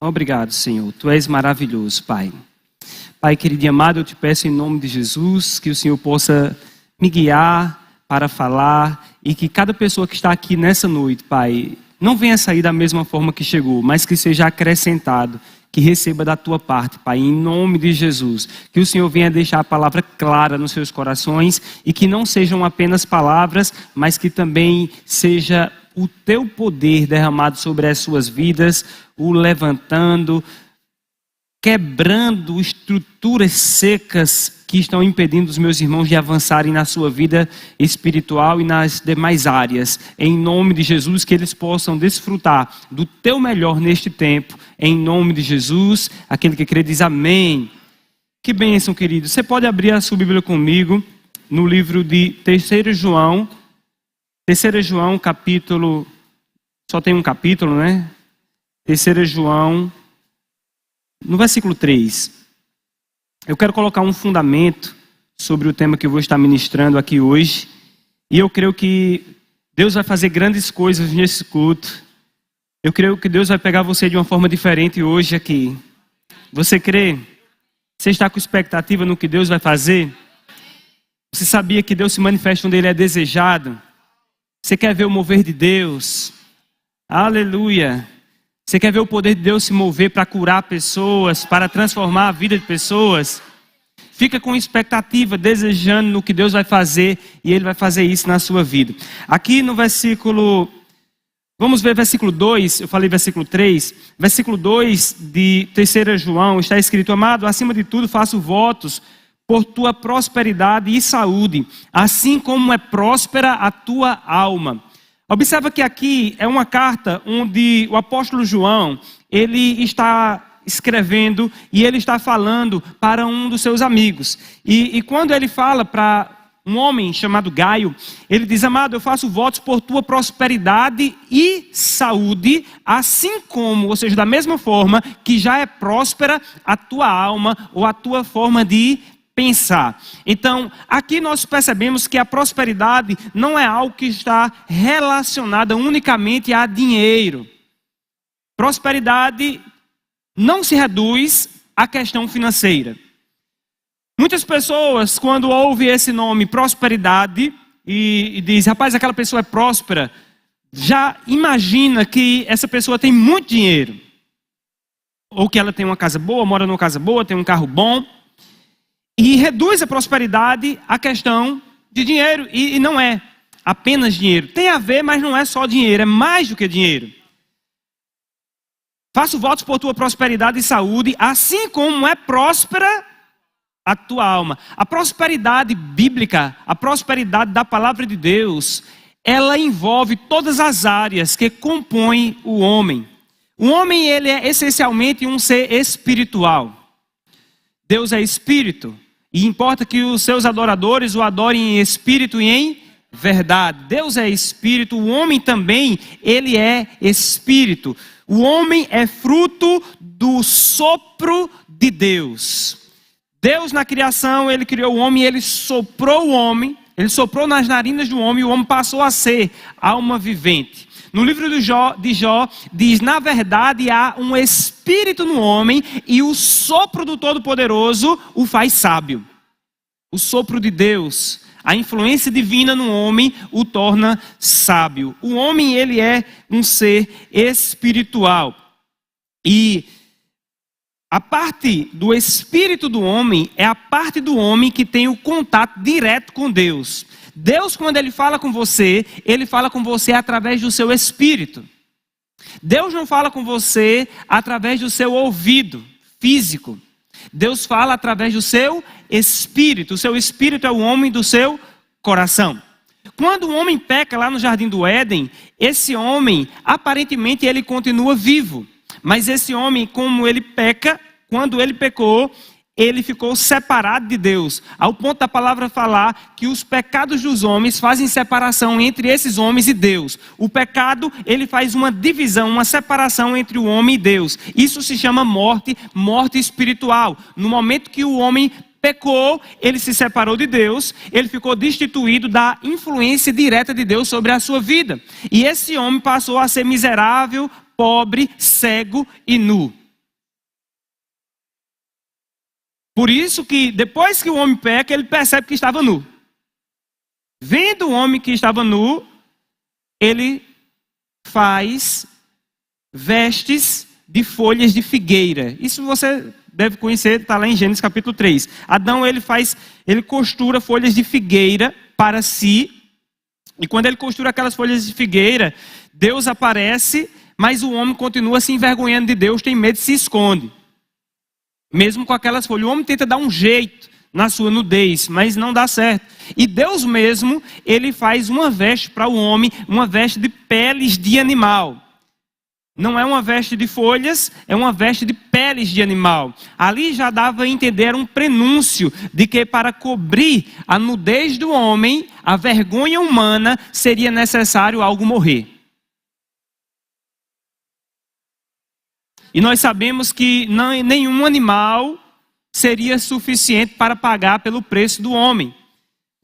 Obrigado, Senhor. Tu és maravilhoso, Pai. Pai querido e amado, eu te peço em nome de Jesus que o Senhor possa me guiar para falar e que cada pessoa que está aqui nessa noite, Pai, não venha sair da mesma forma que chegou, mas que seja acrescentado, que receba da tua parte, Pai, em nome de Jesus. Que o Senhor venha deixar a palavra clara nos seus corações e que não sejam apenas palavras, mas que também seja o teu poder derramado sobre as suas vidas, o levantando, quebrando estruturas secas que estão impedindo os meus irmãos de avançarem na sua vida espiritual e nas demais áreas. Em nome de Jesus, que eles possam desfrutar do teu melhor neste tempo. Em nome de Jesus, aquele que crê diz amém. Que bênção, querido. Você pode abrir a sua Bíblia comigo no livro de 3 João. 3 João, capítulo... Só tem um capítulo, né? 3 João... No versículo 3, eu quero colocar um fundamento sobre o tema que eu vou estar ministrando aqui hoje. E eu creio que Deus vai fazer grandes coisas nesse culto. Eu creio que Deus vai pegar você de uma forma diferente hoje aqui. Você crê? Você está com expectativa no que Deus vai fazer? Você sabia que Deus se manifesta onde Ele é desejado? Você quer ver o mover de Deus? Aleluia! Você quer ver o poder de Deus se mover para curar pessoas, para transformar a vida de pessoas? Fica com expectativa, desejando no que Deus vai fazer, e Ele vai fazer isso na sua vida. Aqui no versículo, vamos ver versículo 2, eu falei versículo 3, versículo 2 de 3 João, está escrito: amado, acima de tudo faço votos por tua prosperidade e saúde, assim como é próspera a tua alma. Observa que aqui é uma carta onde o apóstolo João, ele está escrevendo e ele está falando para um dos seus amigos. E quando ele fala para um homem chamado Gaio, ele diz: amado, eu faço votos por tua prosperidade e saúde, assim como, ou seja, da mesma forma que já é próspera a tua alma ou a tua forma de pensar. Então, aqui nós percebemos que a prosperidade não é algo que está relacionada unicamente a dinheiro. Prosperidade não se reduz à questão financeira. Muitas pessoas, quando ouvem esse nome prosperidade e diz, rapaz, aquela pessoa é próspera, já imagina que essa pessoa tem muito dinheiro. Ou que ela tem uma casa boa, mora numa casa boa, tem um carro bom. E reduz a prosperidade à questão de dinheiro. E não é apenas dinheiro. Tem a ver, mas não é só dinheiro. É mais do que dinheiro. Faço votos por tua prosperidade e saúde, assim como é próspera a tua alma. A prosperidade bíblica, a prosperidade da palavra de Deus, ela envolve todas as áreas que compõem o homem. O homem, ele é essencialmente um ser espiritual. Deus é espírito. E importa que os seus adoradores o adorem em espírito e em verdade. Deus é espírito, o homem também, ele é espírito. O homem é fruto do sopro de Deus. Deus na criação, ele criou o homem, ele soprou o homem, ele soprou nas narinas do homem e o homem passou a ser alma vivente. No livro de Jó, diz, na verdade há um espírito no homem e o sopro do Todo-Poderoso o faz sábio. O sopro de Deus, a influência divina no homem o torna sábio. O homem, ele é um ser espiritual. E a parte do espírito do homem é a parte do homem que tem o contato direto com Deus. Deus, quando Ele fala com você através do seu espírito. Deus não fala com você através do seu ouvido físico. Deus fala através do seu espírito. O seu espírito é o homem do seu coração. Quando o homem peca lá no Jardim do Éden, esse homem, aparentemente, ele continua vivo. Mas esse homem, como ele peca, quando ele pecou, ele ficou separado de Deus, ao ponto da palavra falar que os pecados dos homens fazem separação entre esses homens e Deus. O pecado, ele faz uma divisão, uma separação entre o homem e Deus. Isso se chama morte, morte espiritual. No momento que o homem pecou, ele se separou de Deus, ele ficou destituído da influência direta de Deus sobre a sua vida. E esse homem passou a ser miserável, pobre, cego e nu. Por isso que depois que o homem peca, ele percebe que estava nu. Vendo o homem que estava nu, ele faz vestes de folhas de figueira. Isso você deve conhecer, está lá em Gênesis capítulo 3. Adão, ele costura folhas de figueira para si. E quando ele costura aquelas folhas de figueira, Deus aparece, mas o homem continua se envergonhando de Deus, tem medo e se esconde. Mesmo com aquelas folhas, o homem tenta dar um jeito na sua nudez, mas não dá certo. E Deus mesmo, ele faz uma veste para o homem, uma veste de peles de animal. Não é uma veste de folhas, é uma veste de peles de animal. Ali já dava a entender um prenúncio de que para cobrir a nudez do homem, a vergonha humana, seria necessário algo morrer. E nós sabemos que nenhum animal seria suficiente para pagar pelo preço do homem.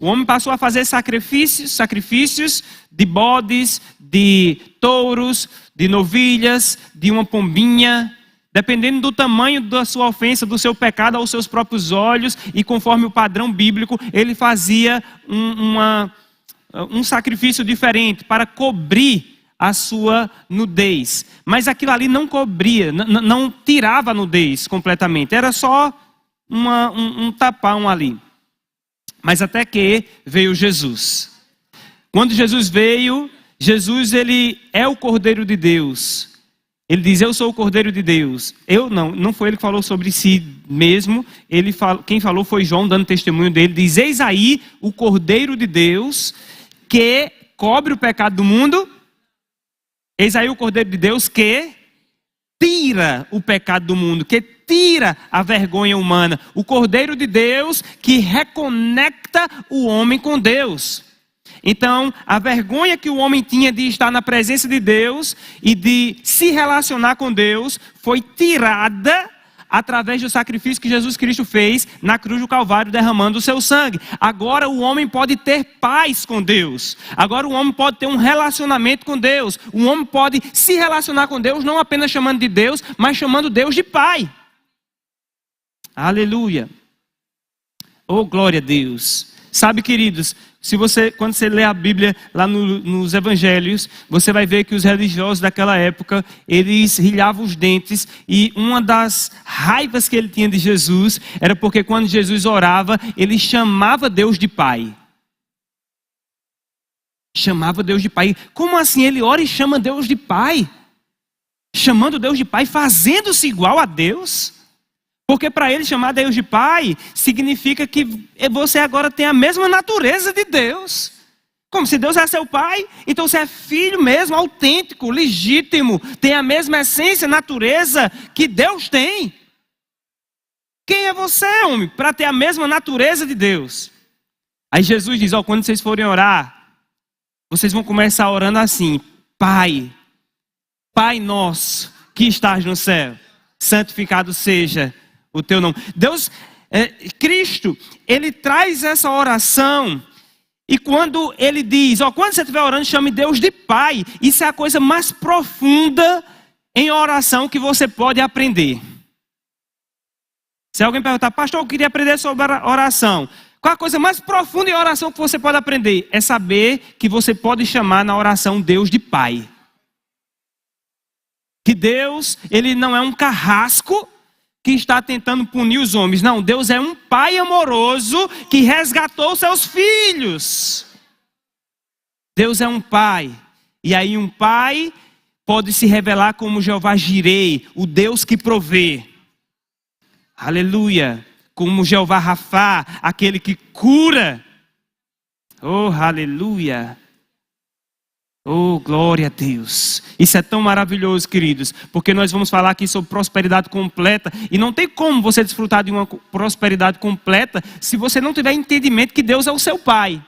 O homem passou a fazer sacrifícios de bodes, de touros, de novilhas, de uma pombinha, dependendo do tamanho da sua ofensa, do seu pecado aos seus próprios olhos, e conforme o padrão bíblico, ele fazia um sacrifício diferente para cobrir a sua nudez. Mas aquilo ali não cobria, não tirava a nudez completamente, era só um tapão ali. Mas até que veio Jesus. Quando Jesus veio, ele é o Cordeiro de Deus. Ele diz, eu sou o Cordeiro de Deus. Não foi ele que falou sobre si mesmo. Quem falou foi João, dando testemunho dele. Diz, eis aí o Cordeiro de Deus que cobre o pecado do mundo. Eis aí o Cordeiro de Deus que tira o pecado do mundo, que tira a vergonha humana. O Cordeiro de Deus que reconecta o homem com Deus. Então, a vergonha que o homem tinha de estar na presença de Deus e de se relacionar com Deus foi tirada através do sacrifício que Jesus Cristo fez na cruz do Calvário, derramando o seu sangue. Agora o homem pode ter paz com Deus. Agora o homem pode ter um relacionamento com Deus. O homem pode se relacionar com Deus, não apenas chamando de Deus, mas chamando Deus de Pai. Aleluia. Oh, glória a Deus. Sabe, queridos, quando você lê a Bíblia lá nos Evangelhos, você vai ver que os religiosos daquela época, eles rilhavam os dentes, e uma das raivas que ele tinha de Jesus era porque quando Jesus orava, ele chamava Deus de Pai. Chamava Deus de Pai. Como assim? Ele ora e chama Deus de Pai? Chamando Deus de Pai, fazendo-se igual a Deus? Porque para ele chamar Deus de Pai, significa que você agora tem a mesma natureza de Deus. Como se Deus é seu Pai, então você é filho mesmo, autêntico, legítimo, tem a mesma essência, natureza que Deus tem. Quem é você, homem, para ter a mesma natureza de Deus? Aí Jesus diz, quando vocês forem orar, vocês vão começar orando assim, Pai nosso que estás no céu, santificado seja o teu nome. Cristo, ele traz essa oração, e quando ele diz, quando você estiver orando, chame Deus de Pai. Isso é a coisa mais profunda em oração que você pode aprender. Se alguém perguntar, pastor, eu queria aprender sobre oração. Qual a coisa mais profunda em oração que você pode aprender? É saber que você pode chamar na oração Deus de Pai. Que Deus, ele não é um carrasco que está tentando punir os homens. Não, Deus é um Pai amoroso que resgatou seus filhos. Deus é um Pai. E aí um Pai pode se revelar como Jeová Jirei, o Deus que provê. Aleluia. Como Jeová Rafá, aquele que cura. Oh, aleluia. Oh, glória a Deus. Isso é tão maravilhoso, queridos, porque nós vamos falar aqui sobre prosperidade completa, e não tem como você desfrutar de uma prosperidade completa se você não tiver entendimento que Deus é o seu Pai.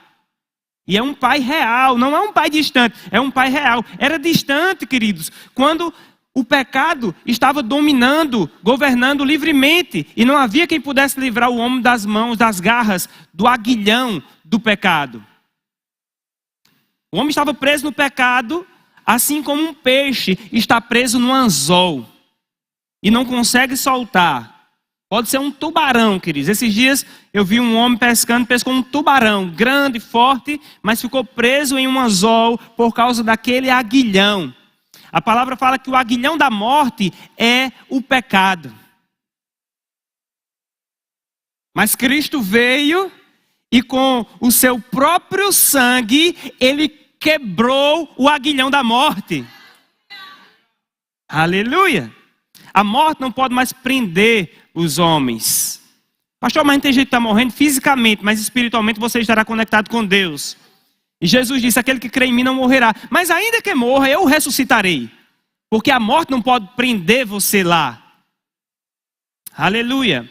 E é um Pai real, não é um Pai distante, é um Pai real. Era distante, queridos, quando o pecado estava dominando, governando livremente, e não havia quem pudesse livrar o homem das mãos, das garras, do aguilhão do pecado. O homem estava preso no pecado, assim como um peixe está preso no anzol e não consegue soltar. Pode ser um tubarão, queridos. Esses dias eu vi um homem pescando, pescou um tubarão grande, forte, mas ficou preso em um anzol por causa daquele aguilhão. A palavra fala que o aguilhão da morte é o pecado. Mas Cristo veio e com o seu próprio sangue, ele quebrou o aguilhão da morte. Aleluia! A morte não pode mais prender os homens. Pastor, mas não tem jeito de estar morrendo fisicamente, mas espiritualmente você estará conectado com Deus. E Jesus disse, aquele que crê em mim não morrerá. Mas ainda que morra, eu o ressuscitarei. Porque a morte não pode prender você lá. Aleluia.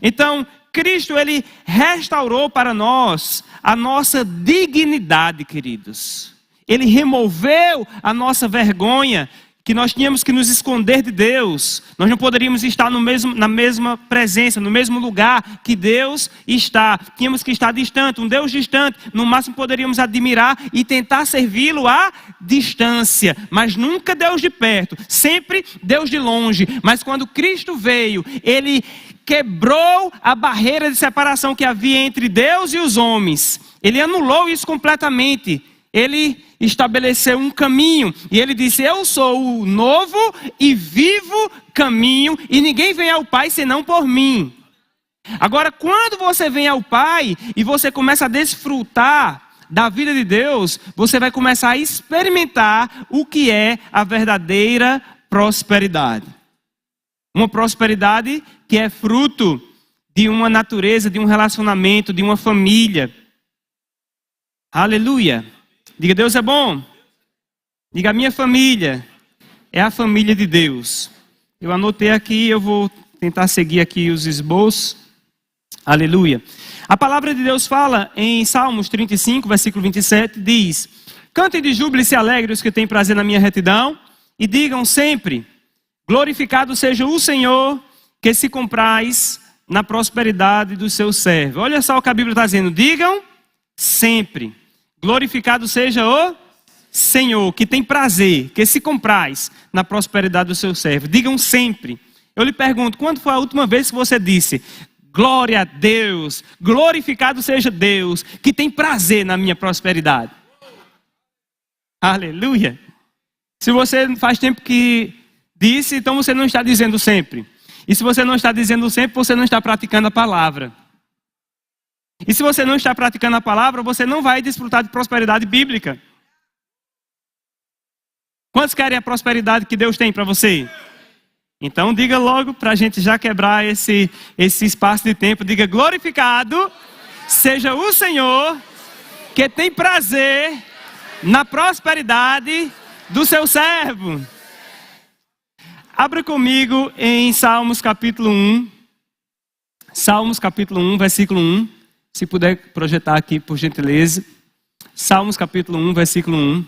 Então, Cristo, ele restaurou para nós a nossa dignidade, queridos. Ele removeu a nossa vergonha, que nós tínhamos que nos esconder de Deus. Nós não poderíamos estar na mesma presença, no mesmo lugar que Deus está. Tínhamos que estar distante, um Deus distante. No máximo poderíamos admirar e tentar servi-lo à distância. Mas nunca Deus de perto, sempre Deus de longe. Mas quando Cristo veio, ele quebrou a barreira de separação que havia entre Deus e os homens. Ele anulou isso completamente. Ele estabeleceu um caminho e ele disse, eu sou o novo e vivo caminho e ninguém vem ao Pai senão por mim. Agora, quando você vem ao Pai e você começa a desfrutar da vida de Deus, você vai começar a experimentar o que é a verdadeira prosperidade. Uma prosperidade que é fruto de uma natureza, de um relacionamento, de uma família. Aleluia! Diga, Deus é bom. Diga, a minha família é a família de Deus. Eu anotei aqui, eu vou tentar seguir aqui os esboços. Aleluia. A palavra de Deus fala em Salmos 35, versículo 27, diz, cantem de júbilo e se alegrem os que têm prazer na minha retidão, e digam sempre, glorificado seja o Senhor, que se compraz na prosperidade do seu servo. Olha só o que a Bíblia está dizendo, digam sempre. Glorificado seja o Senhor, que tem prazer, que se compraz na prosperidade do seu servo. Digam sempre. Eu lhe pergunto, quando foi a última vez que você disse, glória a Deus, glorificado seja Deus, que tem prazer na minha prosperidade? Aleluia. Se você faz tempo que disse, então você não está dizendo sempre. E se você não está dizendo sempre, você não está praticando a palavra. E se você não está praticando a palavra, você não vai desfrutar de prosperidade bíblica. Quantos querem a prosperidade que Deus tem para você? Então diga logo para a gente já quebrar esse espaço de tempo. Diga, glorificado seja o Senhor, que tem prazer na prosperidade do seu servo. Abra comigo em Salmos capítulo 1. Salmos capítulo 1, versículo 1. Se puder projetar aqui, por gentileza. Salmos capítulo 1, versículo 1.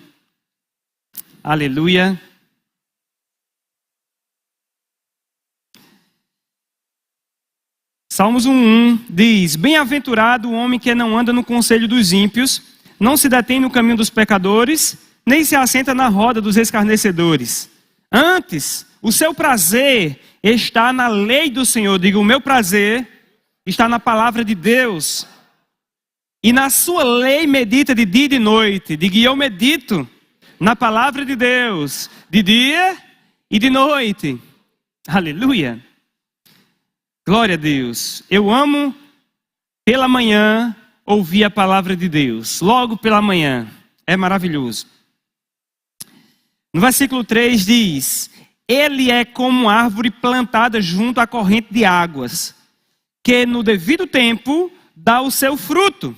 Aleluia. Salmos 1:1 diz, bem-aventurado o homem que não anda no conselho dos ímpios, não se detém no caminho dos pecadores, nem se assenta na roda dos escarnecedores. Antes, o seu prazer está na lei do Senhor. Diga, o meu prazer está na palavra de Deus. E na sua lei medita de dia e de noite. Diga, eu medito na palavra de Deus, de dia e de noite. Aleluia. Glória a Deus. Eu amo pela manhã ouvir a palavra de Deus. Logo pela manhã. É maravilhoso. No versículo 3 diz, ele é como árvore plantada junto à corrente de águas, que no devido tempo dá o seu fruto,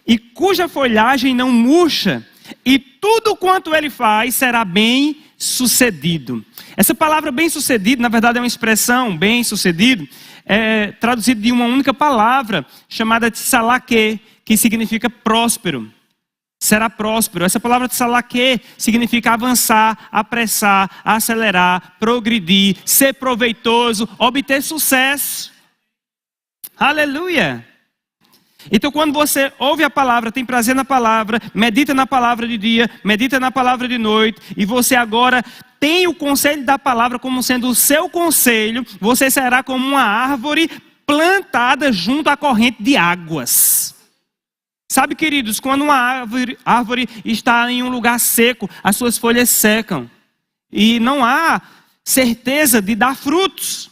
e cuja folhagem não murcha, e tudo quanto ele faz será bem sucedido. Essa palavra bem sucedido, na verdade é uma expressão, bem sucedido, é traduzida de uma única palavra, chamada tsalaque, que significa próspero. Será próspero. Essa palavra tsalaque significa avançar, apressar, acelerar, progredir, ser proveitoso, obter sucesso. Aleluia. Então, quando você ouve a palavra, tem prazer na palavra, medita na palavra de dia, medita na palavra de noite, e você agora tem o conselho da palavra como sendo o seu conselho, você será como uma árvore plantada junto à corrente de águas. Sabe, queridos, quando uma árvore está em um lugar seco, as suas folhas secam, e não há certeza de dar frutos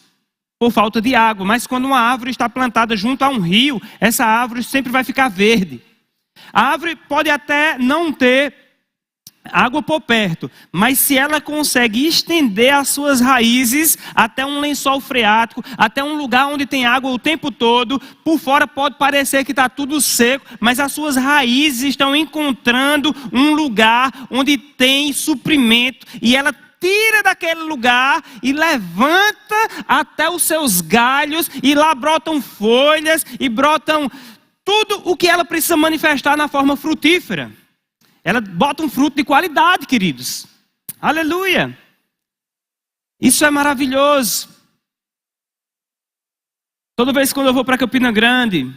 por falta de água, mas quando uma árvore está plantada junto a um rio, essa árvore sempre vai ficar verde. A árvore pode até não ter água por perto, mas se ela consegue estender as suas raízes até um lençol freático, até um lugar onde tem água o tempo todo, por fora pode parecer que está tudo seco, mas as suas raízes estão encontrando um lugar onde tem suprimento, e ela tira daquele lugar e levanta até os seus galhos, e lá brotam folhas e brotam tudo o que ela precisa manifestar na forma frutífera. Ela bota um fruto de qualidade, queridos. Aleluia! Isso é maravilhoso. Toda vez quando eu vou para Campina Grande,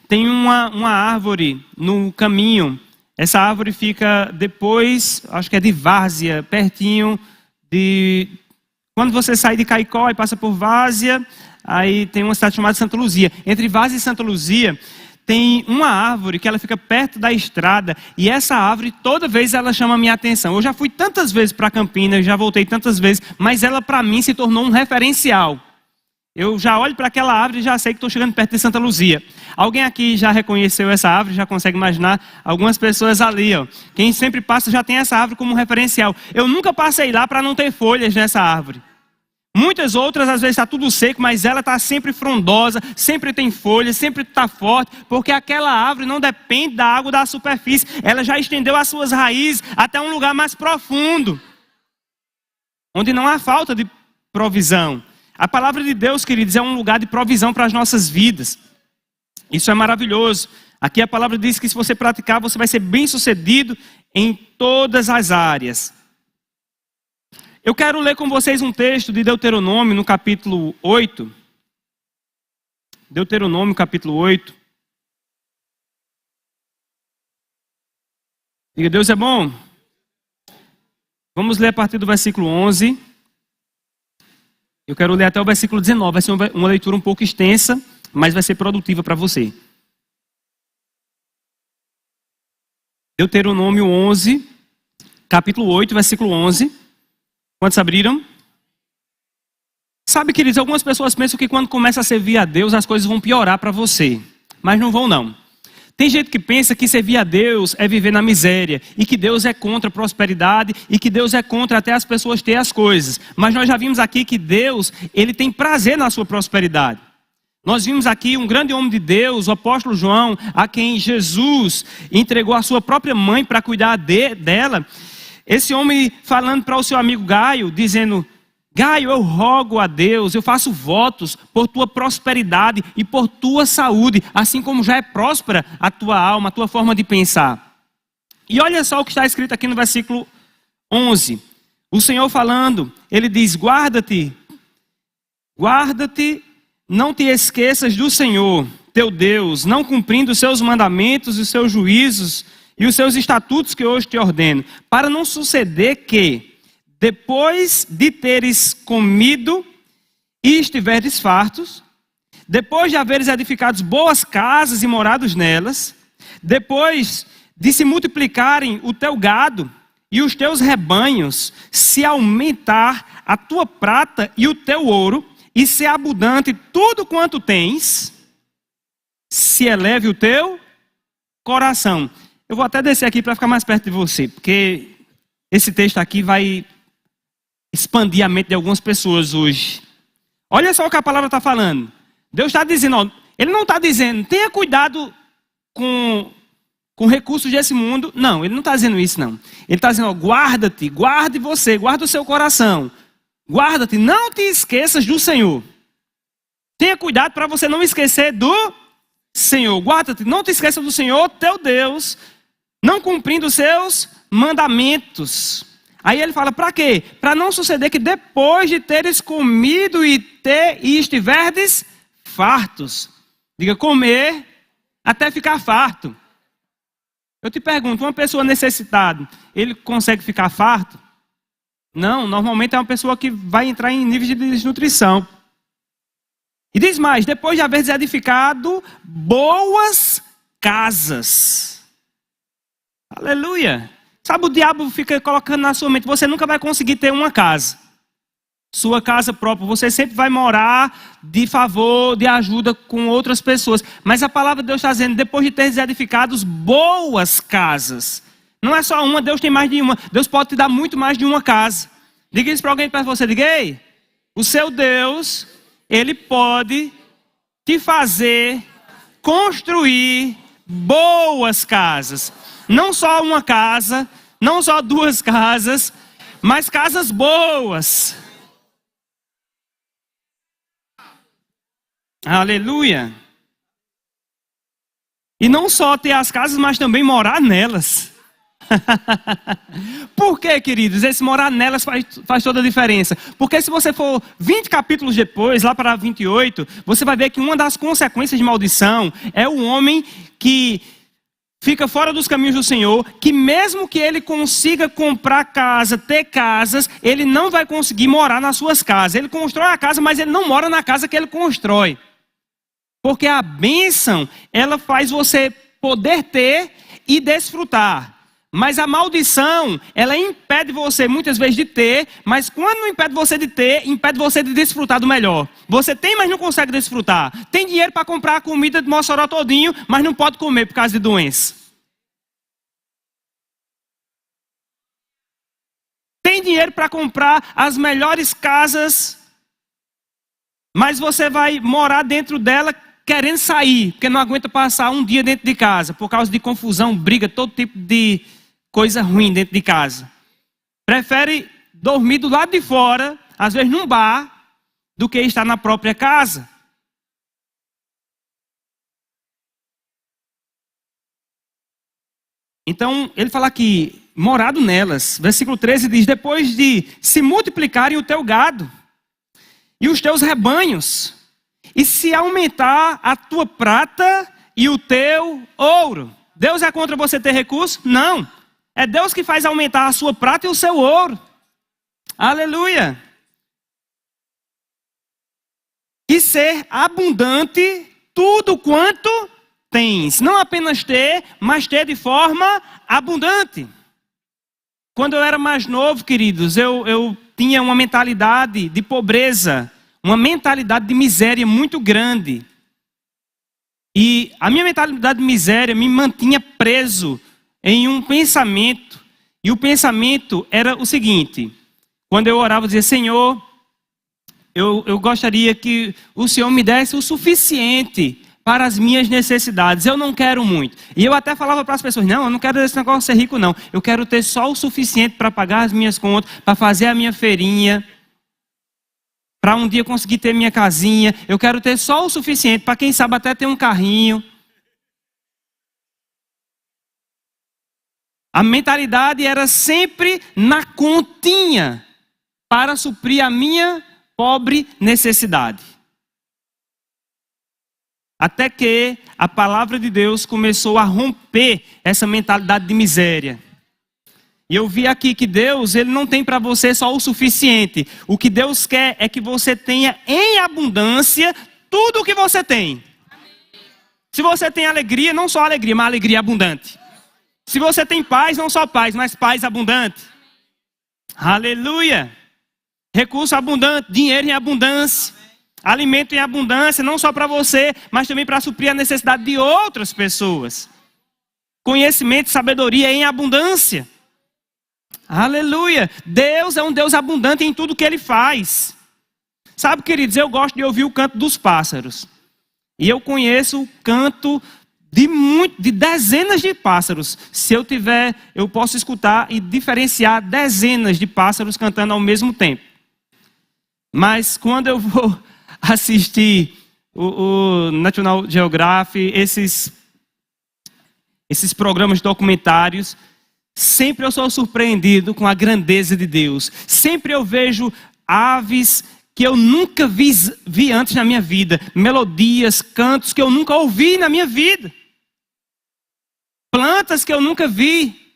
tem uma árvore no caminho. Essa árvore fica depois, acho que é de Várzea, pertinho de... Quando você sai de Caicó e passa por Várzea, aí tem uma cidade chamada Santa Luzia. Entre Várzea e Santa Luzia, tem uma árvore que ela fica perto da estrada, e essa árvore, toda vez ela chama a minha atenção. Eu já fui tantas vezes para Campinas, já voltei tantas vezes, mas ela para mim se tornou um referencial. Eu já olho para aquela árvore e já sei que estou chegando perto de Santa Luzia. Alguém aqui já reconheceu essa árvore, já consegue imaginar? Algumas pessoas ali, ó. Quem sempre passa já tem essa árvore como referencial. Eu nunca passei lá para não ter folhas nessa árvore. Muitas outras, às vezes está tudo seco, mas ela está sempre frondosa, sempre tem folhas, sempre está forte, porque aquela árvore não depende da água da superfície. Ela já estendeu as suas raízes até um lugar mais profundo, onde não há falta de provisão. A palavra de Deus, queridos, é um lugar de provisão para as nossas vidas. Isso é maravilhoso. Aqui a palavra diz que se você praticar, você vai ser bem-sucedido em todas as áreas. Eu quero ler com vocês um texto de Deuteronômio, no capítulo 8. Deuteronômio, capítulo 8. Diga, Deus é bom. Vamos ler a partir do versículo 11. Eu quero ler até o versículo 19. Vai ser uma leitura um pouco extensa, mas vai ser produtiva para você. Deuteronômio 11, capítulo 8, versículo 11. Quantos abriram? Sabe, queridos, algumas pessoas pensam que quando começa a servir a Deus, as coisas vão piorar para você. Mas não vão, não. Tem gente que pensa que servir a Deus é viver na miséria, e que Deus é contra a prosperidade, e que Deus é contra até as pessoas terem as coisas. Mas nós já vimos aqui que Deus, Ele tem prazer na sua prosperidade. Nós vimos aqui um grande homem de Deus, o apóstolo João, a quem Jesus entregou a sua própria mãe para cuidar dela. Esse homem falando para o seu amigo Gaio, dizendo: Gaio, eu rogo a Deus, eu faço votos por tua prosperidade e por tua saúde, assim como já é próspera a tua alma, a tua forma de pensar. E olha só o que está escrito aqui no versículo 11. O Senhor falando, Ele diz: guarda-te, não te esqueças do Senhor, teu Deus, não cumprindo os seus mandamentos e os seus juízos e os seus estatutos que hoje te ordeno, para não suceder que, depois de teres comido e estiveres fartos, depois de haveres edificado boas casas e morados nelas, depois de se multiplicarem o teu gado e os teus rebanhos, se aumentar a tua prata e o teu ouro, e ser abundante tudo quanto tens, se eleve o teu coração. Eu vou até descer aqui para ficar mais perto de você, porque esse texto aqui vai expandir a mente de algumas pessoas hoje. Olha só o que a palavra está falando. Deus está dizendo, ó, Ele não está dizendo, tenha cuidado com recursos desse mundo. Não, Ele não está dizendo isso, não. Ele está dizendo, ó, guarda-te, guarde você, guarda o seu coração. Guarda-te, não te esqueças do Senhor. Tenha cuidado para você não esquecer do Senhor. Guarda-te, não te esqueça do Senhor, teu Deus, não cumprindo os seus mandamentos. Aí ele fala, para quê? Para não suceder que depois de teres comido e estiverdes fartos. Diga, comer até ficar farto. Eu te pergunto, uma pessoa necessitada, ele consegue ficar farto? Não, normalmente é uma pessoa que vai entrar em níveis de desnutrição. E diz mais, depois de haver edificado boas casas. Aleluia. Sabe, o diabo fica colocando na sua mente, você nunca vai conseguir ter uma casa. Sua casa própria, você sempre vai morar de favor, de ajuda com outras pessoas. Mas a palavra de Deus está dizendo, depois de ter edificado boas casas. Não é só uma, Deus tem mais de uma. Deus pode te dar muito mais de uma casa. Diga isso para alguém perto de você, diga, ei, o seu Deus, Ele pode te fazer construir boas casas. Não só uma casa, não só duas casas, mas casas boas. Aleluia. E não só ter as casas, mas também morar nelas. Por que, queridos? Esse morar nelas faz toda a diferença. Porque se você for 20 capítulos depois, lá para 28, você vai ver que uma das consequências de maldição é o homem que fica fora dos caminhos do Senhor, que mesmo que ele consiga comprar casa, ter casas, ele não vai conseguir morar nas suas casas. Ele constrói a casa, mas ele não mora na casa que ele constrói. Porque a bênção, ela faz você poder ter e desfrutar. Mas a maldição, ela impede você muitas vezes de ter, mas quando não impede você de ter, impede você de desfrutar do melhor. Você tem, mas não consegue desfrutar. Tem dinheiro para comprar a comida de Mossoró todinho, mas não pode comer por causa de doença. Tem dinheiro para comprar as melhores casas, mas você vai morar dentro dela querendo sair, porque não aguenta passar um dia dentro de casa, por causa de confusão, briga, todo tipo de coisa ruim dentro de casa. Prefere dormir do lado de fora, às vezes num bar, do que estar na própria casa. Então, ele fala aqui, morado nelas. Versículo 13 diz, depois de se multiplicarem o teu gado e os teus rebanhos, e se aumentar a tua prata e o teu ouro. Deus é contra você ter recurso? Não. É Deus que faz aumentar a sua prata e o seu ouro. Aleluia. E ser abundante tudo quanto tens. Não apenas ter, mas ter de forma abundante. Quando eu era mais novo, queridos, eu tinha uma mentalidade de pobreza, uma mentalidade de miséria muito grande. E a minha mentalidade de miséria me mantinha preso em um pensamento. E o pensamento era o seguinte: quando eu orava, eu dizia, Senhor, eu gostaria que o Senhor me desse o suficiente para as minhas necessidades. Eu não quero muito. E eu até falava para as pessoas, não, eu não quero esse negócio de ser rico, não. Eu quero ter só o suficiente para pagar as minhas contas, para fazer a minha feirinha, para um dia conseguir ter minha casinha. Eu quero ter só o suficiente para, quem sabe, até ter um carrinho. A mentalidade era sempre na continha para suprir a minha pobre necessidade. Até que a palavra de Deus começou a romper essa mentalidade de miséria. E eu vi aqui que Deus, Ele não tem para você só o suficiente. O que Deus quer é que você tenha em abundância tudo o que você tem. Se você tem alegria, não só alegria, mas alegria abundante. Se você tem paz, não só paz, mas paz abundante. Aleluia. Recurso abundante, dinheiro em abundância. Alimento em abundância, não só para você, mas também para suprir a necessidade de outras pessoas. Conhecimento e sabedoria em abundância. Aleluia. Deus é um Deus abundante em tudo que Ele faz. Sabe, queridos, eu gosto de ouvir o canto dos pássaros. E eu conheço o canto de dezenas de pássaros. Se eu tiver, eu posso escutar e diferenciar dezenas de pássaros cantando ao mesmo tempo. Mas quando eu vou assistir o National Geographic, esses programas documentários, sempre eu sou surpreendido com a grandeza de Deus. Sempre eu vejo aves que eu nunca vi antes na minha vida. Melodias, cantos que eu nunca ouvi na minha vida. plantas que eu nunca vi.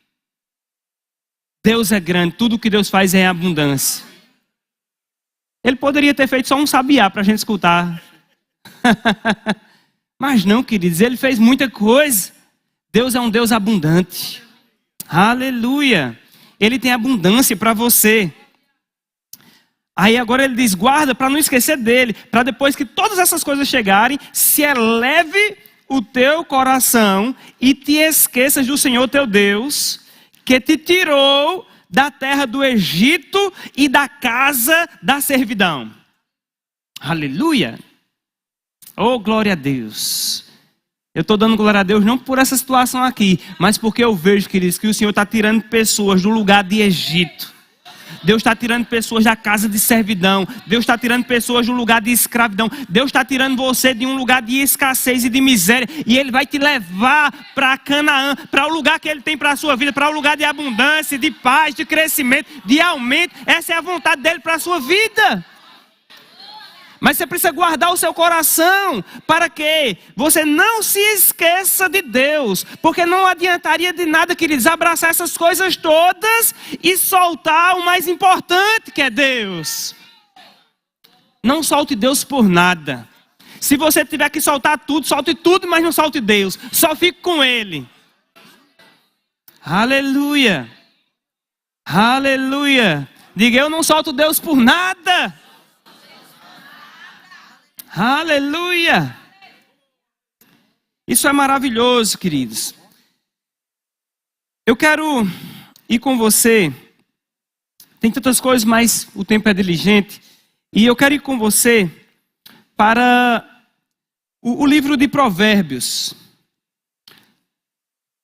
Deus é grande, tudo que Deus faz é em abundância. Ele poderia ter feito só um sabiá para a gente escutar. Mas não, queridos, ele fez muita coisa. Deus é um Deus abundante. Aleluia. Ele tem abundância para você. Aí agora ele diz, guarda para não esquecer dele, para depois que todas essas coisas chegarem, se eleve o teu coração e te esqueças do Senhor teu Deus, que te tirou da terra do Egito e da casa da servidão. Aleluia. Oh, glória a Deus. Eu estou dando glória a Deus não por essa situação aqui, mas porque eu vejo, queridos, que o Senhor está tirando pessoas do lugar de Egito. Deus está tirando pessoas da casa de servidão. Deus está tirando pessoas do lugar de escravidão. Deus está tirando você de um lugar de escassez e de miséria. E Ele vai te levar para Canaã, para o lugar que Ele tem para a sua vida, para o lugar de abundância, de paz, de crescimento, de aumento. Essa é a vontade dEle para a sua vida. Mas você precisa guardar o seu coração para que você não se esqueça de Deus. Porque não adiantaria de nada, queridos, abraçar essas coisas todas e soltar o mais importante, que é Deus. Não solte Deus por nada. Se você tiver que soltar tudo, solte tudo, mas não solte Deus. Só fique com Ele. Aleluia. Aleluia. Diga, eu não solto Deus por nada. Aleluia! Isso é maravilhoso, queridos. Eu quero ir com você. Tem tantas coisas, mas o tempo é diligente. E eu quero ir com você para o livro de Provérbios.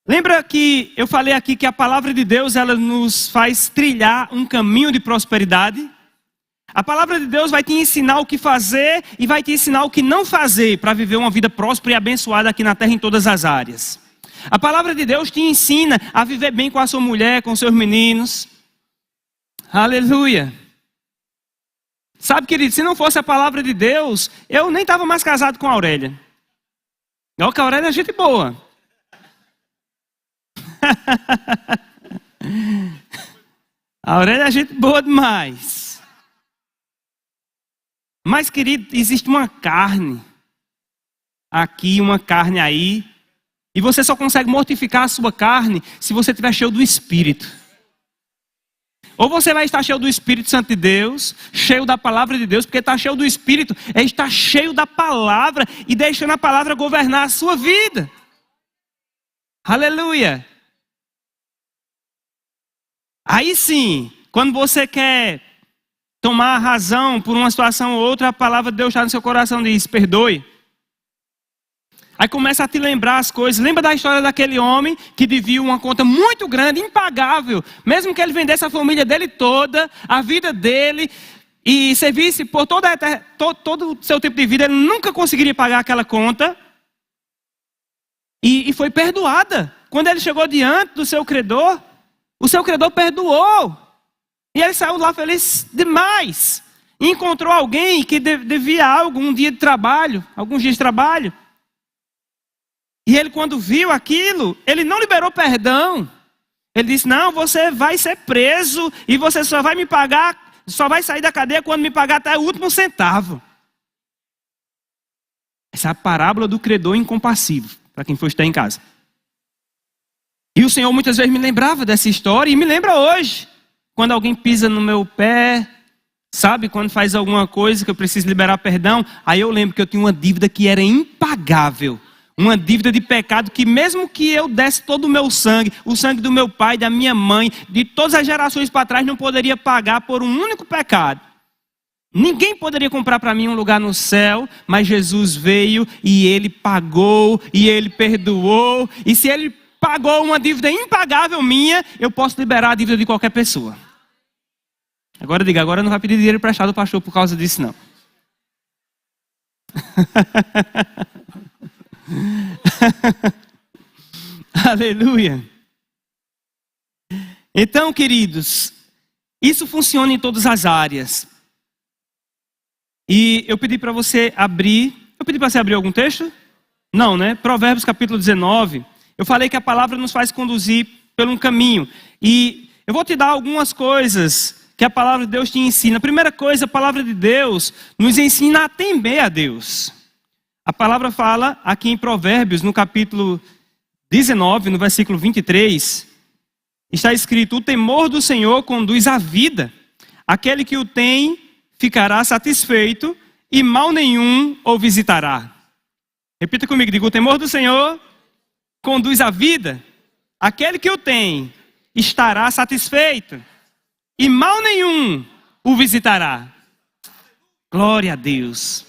Lembra que eu falei aqui que a palavra de Deus, ela nos faz trilhar um caminho de prosperidade? A palavra de Deus vai te ensinar o que fazer e vai te ensinar o que não fazer para viver uma vida próspera e abençoada aqui na terra em todas as áreas. A palavra de Deus te ensina a viver bem com a sua mulher, com seus meninos. Aleluia. Sabe, querido, se não fosse a palavra de Deus, eu nem estava mais casado com a Aurélia. Não, que a Aurélia é gente boa. A Aurélia é gente boa demais. Mas, querido, existe uma carne aqui, uma carne aí, e você só consegue mortificar a sua carne se você estiver cheio do Espírito. Ou você vai estar cheio do Espírito Santo de Deus, cheio da palavra de Deus, porque estar cheio do Espírito é estar cheio da palavra e deixando a palavra governar a sua vida. Aleluia! Aí sim, quando você quer tomar a razão por uma situação ou outra, a palavra de Deus está no seu coração e diz, perdoe. Aí começa a te lembrar as coisas. Lembra da história daquele homem que devia uma conta muito grande, impagável. Mesmo que ele vendesse a família dele toda, a vida dele, e servisse por todo o seu tempo de vida, ele nunca conseguiria pagar aquela conta. E foi perdoada. Quando ele chegou diante do seu credor, o seu credor perdoou. E ele saiu lá feliz demais. E encontrou alguém que devia algo, um dia de trabalho, alguns dias de trabalho. E ele, quando viu aquilo, ele não liberou perdão. Ele disse, não, você vai ser preso e você só vai me pagar, só vai sair da cadeia quando me pagar até o último centavo. Essa é a parábola do credor incompassivo, para quem for estar em casa. E o Senhor muitas vezes me lembrava dessa história e me lembra hoje. Quando alguém pisa no meu pé, sabe? Quando faz alguma coisa que eu preciso liberar perdão, aí eu lembro que eu tinha uma dívida que era impagável. Uma dívida de pecado que mesmo que eu desse todo o meu sangue, o sangue do meu pai, da minha mãe, de todas as gerações para trás, não poderia pagar por um único pecado. Ninguém poderia comprar para mim um lugar no céu, mas Jesus veio e Ele pagou e Ele perdoou. E se Ele pagou uma dívida impagável minha, eu posso liberar a dívida de qualquer pessoa. Agora diga, agora não vai pedir dinheiro emprestado ao pastor por causa disso não. Aleluia. Então, queridos, isso funciona em todas as áreas. E eu pedi para você abrir. Eu pedi para você abrir algum texto? Não, né? Provérbios capítulo 19. eu falei que a palavra nos faz conduzir por um caminho. E eu vou te dar algumas coisas que a palavra de Deus te ensina. A primeira coisa, a palavra de Deus nos ensina a temer a Deus. A palavra fala aqui em Provérbios, no capítulo 19, no versículo 23, está escrito: o temor do Senhor conduz à vida. Aquele que o tem ficará satisfeito e mal nenhum o visitará. Repita comigo, diga: o temor do Senhor conduz à vida. Aquele que o tem estará satisfeito e mal nenhum o visitará. Glória a Deus.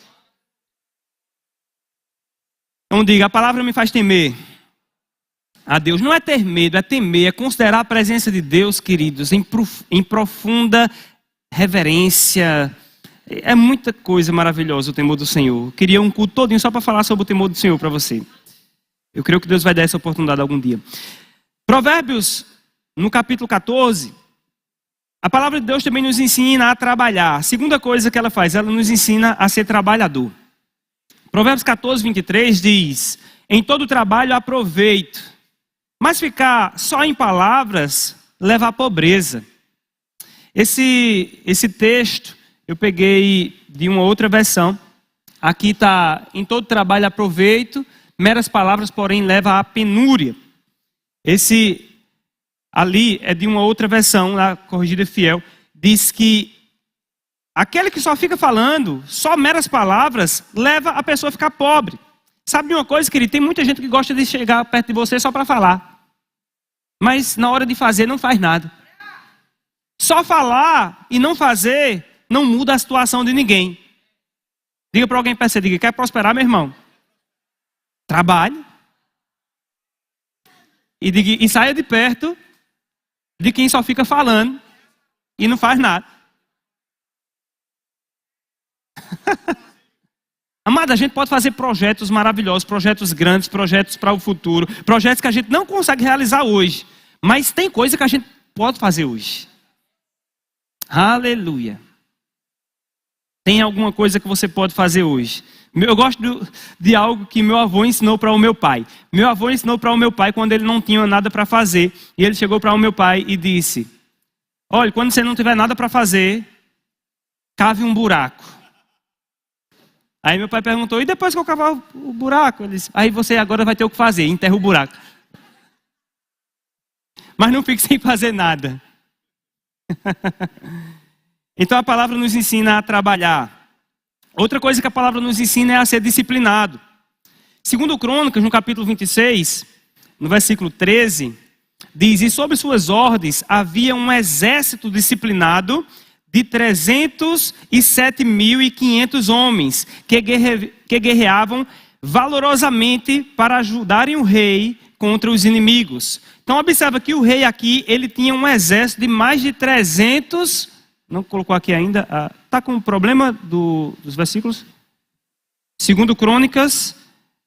Então diga: a palavra me faz temer a Deus. Não é ter medo, é temer, é considerar a presença de Deus, queridos, em profunda reverência. É muita coisa maravilhosa o temor do Senhor. Eu queria um culto todinho só para falar sobre o temor do Senhor para você. Eu creio que Deus vai dar essa oportunidade algum dia. Provérbios, no capítulo 14, a palavra de Deus também nos ensina a trabalhar. A segunda coisa que ela faz, ela nos ensina a ser trabalhador. Provérbios 14, 23 diz: em todo trabalho há proveito, mas ficar só em palavras leva à pobreza. Esse texto eu peguei de uma outra versão. Aqui está: em todo trabalho há proveito, meras palavras, porém, leva à penúria. Esse ali é de uma outra versão, a Corrigida Fiel, diz que aquele que só fica falando, só meras palavras, leva a pessoa a ficar pobre. Sabe de uma coisa, querido? Tem muita gente que gosta de chegar perto de você só para falar, mas na hora de fazer não faz nada. Só falar e não fazer não muda a situação de ninguém. Diga para alguém perto, diga: quer prosperar, meu irmão? Trabalhe. E saia de perto de quem só fica falando e não faz nada. Amada, a gente pode fazer projetos maravilhosos, projetos grandes, projetos para o futuro, projetos que a gente não consegue realizar hoje, mas tem coisa que a gente pode fazer hoje. Aleluia. Tem alguma coisa que você pode fazer hoje? Eu gosto de algo que meu avô ensinou para o meu pai. Meu avô ensinou para o meu pai quando ele não tinha nada para fazer. E ele chegou para o meu pai e disse: olha, quando você não tiver nada para fazer, cave um buraco. Aí meu pai perguntou: e depois que eu cavar o buraco? Ele disse: aí você agora vai ter o que fazer, enterra o buraco. Mas não fique sem fazer nada. Então a palavra nos ensina a trabalhar. Outra coisa que a palavra nos ensina é a ser disciplinado. Segundo Crônicas, no capítulo 26, no versículo 13, diz: e sobre suas ordens havia um exército disciplinado de 307.500 homens que guerreavam valorosamente para ajudarem o rei contra os inimigos. Então observa que o rei aqui, ele tinha um exército de mais de 300... Não colocou aqui ainda. Está com o problema dos versículos? Segundo Crônicas,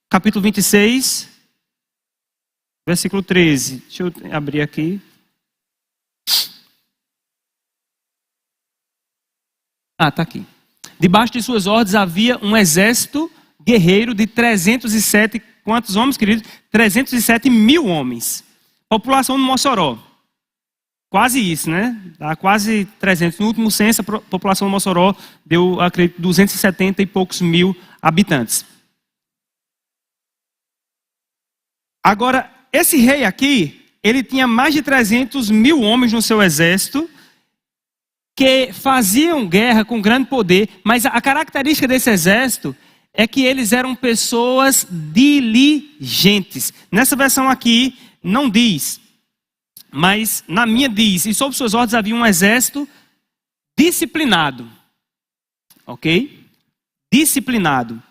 capítulo 26, versículo 13. Deixa eu abrir aqui. Está aqui. Debaixo de suas ordens havia um exército guerreiro de 307... Quantos homens, queridos? 307.000 homens. População do Mossoró. Quase isso, né? Dá quase 300. No último censo, a população do Mossoró deu, acredito, 270 e poucos mil habitantes. Agora, esse rei aqui, ele tinha mais de 300.000 homens no seu exército que faziam guerra com grande poder, mas a característica desse exército é que eles eram pessoas diligentes. Nessa versão aqui, não diz... Mas na minha diz: e sob suas ordens havia um exército disciplinado. Ok? Disciplinado.